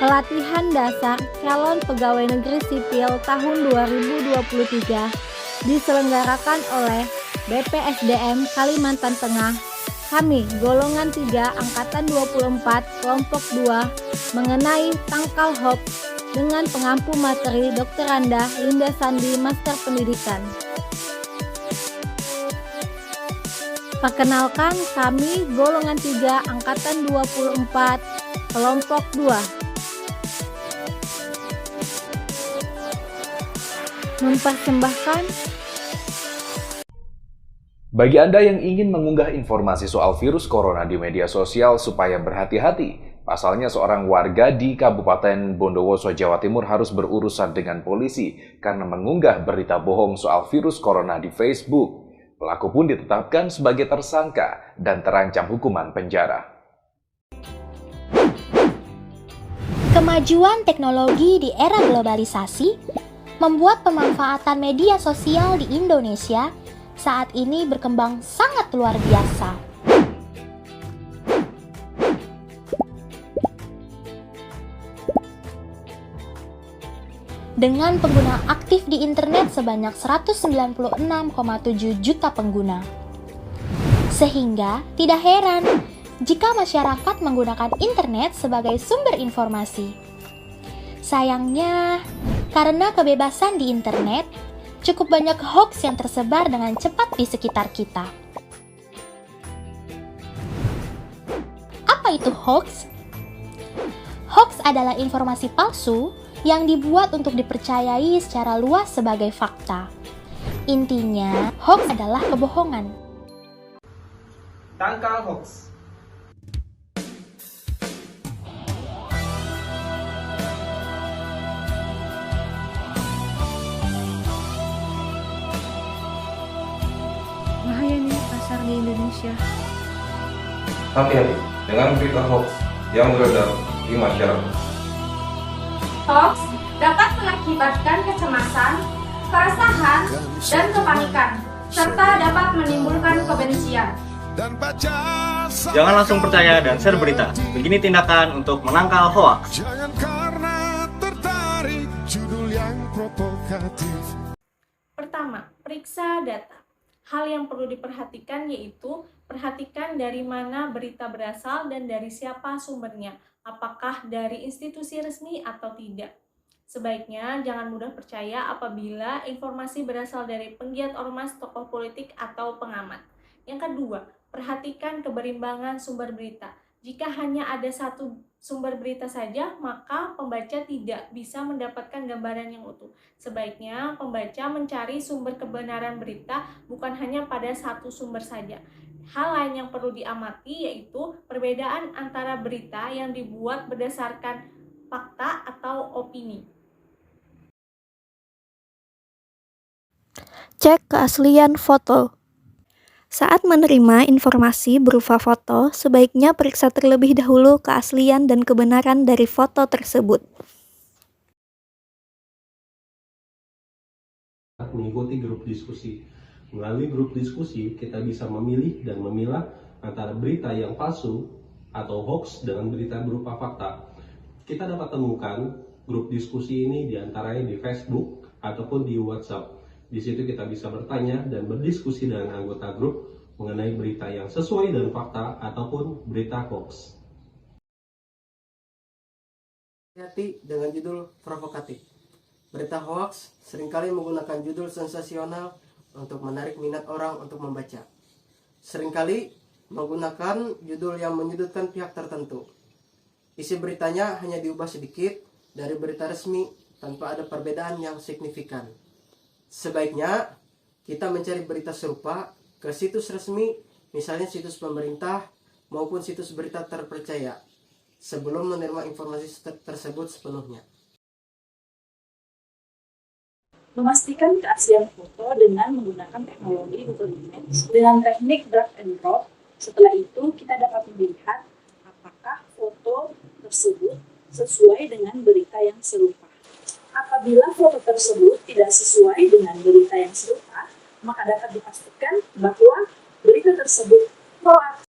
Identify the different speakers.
Speaker 1: Pelatihan Dasar Calon Pegawai Negeri Sipil tahun 2023 diselenggarakan oleh BPSDM Kalimantan Tengah. Kami, golongan 3 Angkatan 24 Kelompok 2, mengenai tangkal hoax dengan pengampu materi Dr. Randa Linda Sandi, Master Pendidikan. Perkenalkan, kami golongan 3 Angkatan 24 Kelompok 2. Mempersembahkan.
Speaker 2: Bagi Anda yang ingin mengunggah informasi soal virus corona di media sosial supaya berhati-hati, pasalnya seorang warga di Kabupaten Bondowoso, Jawa Timur harus berurusan dengan polisi karena mengunggah berita bohong soal virus corona di Facebook. Pelaku pun ditetapkan sebagai tersangka dan terancam hukuman penjara.
Speaker 3: Kemajuan teknologi di era globalisasi membuat pemanfaatan media sosial di Indonesia saat ini berkembang sangat luar biasa. Dengan pengguna aktif di internet sebanyak 196,7 juta pengguna. Sehingga tidak heran jika masyarakat menggunakan internet sebagai sumber informasi. Sayangnya, karena kebebasan di internet, cukup banyak hoax yang tersebar dengan cepat di sekitar kita. Apa itu hoax? Hoax adalah informasi palsu yang dibuat untuk dipercayai secara luas sebagai fakta. Intinya, hoax adalah kebohongan.
Speaker 4: Tangkal hoax.
Speaker 1: Bahaya nih pasar di Indonesia.
Speaker 5: Hati-hati dengan berita hoax yang beredar di masyarakat.
Speaker 6: Hoax dapat mengakibatkan kecemasan, keresahan, dan kepanikan, serta dapat menimbulkan kebencian.
Speaker 7: Jangan langsung percaya dan share berita. Begini tindakan untuk menangkal hoax.
Speaker 8: Jangan karena tertarik judul yang provokatif.
Speaker 9: Pertama, periksa data. Hal yang perlu diperhatikan yaitu perhatikan dari mana berita berasal dan dari siapa sumbernya, apakah dari institusi resmi atau tidak. Sebaiknya jangan mudah percaya apabila informasi berasal dari penggiat ormas, tokoh politik, atau pengamat. Yang kedua, perhatikan keberimbangan sumber berita. Jika hanya ada satu sumber berita saja, maka pembaca tidak bisa mendapatkan gambaran yang utuh. Sebaiknya pembaca mencari sumber kebenaran berita bukan hanya pada satu sumber saja. Hal lain yang perlu diamati yaitu perbedaan antara berita yang dibuat berdasarkan fakta atau opini.
Speaker 10: Cek keaslian foto. Saat menerima informasi berupa foto, sebaiknya periksa terlebih dahulu keaslian dan kebenaran dari foto tersebut.
Speaker 11: Mengikuti grup diskusi. Melalui grup diskusi, kita bisa memilih dan memilah antara berita yang palsu atau hoax dengan berita berupa fakta. Kita dapat temukan grup diskusi ini diantaranya di Facebook ataupun di WhatsApp. Di situ kita bisa bertanya dan berdiskusi dengan anggota grup mengenai berita yang sesuai dengan fakta ataupun berita hoax.
Speaker 4: Hati dengan judul provokatif. Berita hoax seringkali menggunakan judul sensasional untuk menarik minat orang untuk membaca. Seringkali menggunakan judul yang menyudutkan pihak tertentu. Isi beritanya hanya diubah sedikit dari berita resmi tanpa ada perbedaan yang signifikan. Sebaiknya kita mencari berita serupa ke situs resmi, misalnya situs pemerintah maupun situs berita terpercaya, sebelum menerima informasi tersebut sepenuhnya.
Speaker 12: Memastikan keaslian foto dengan menggunakan teknologi Google Images dengan teknik drag and drop. Setelah itu kita dapat melihat apakah foto tersebut sesuai dengan berita yang serupa. Apabila foto tersebut tidak sesuai dengan berita yang serupa, maka dapat dipastikan bahwa berita tersebut hoax.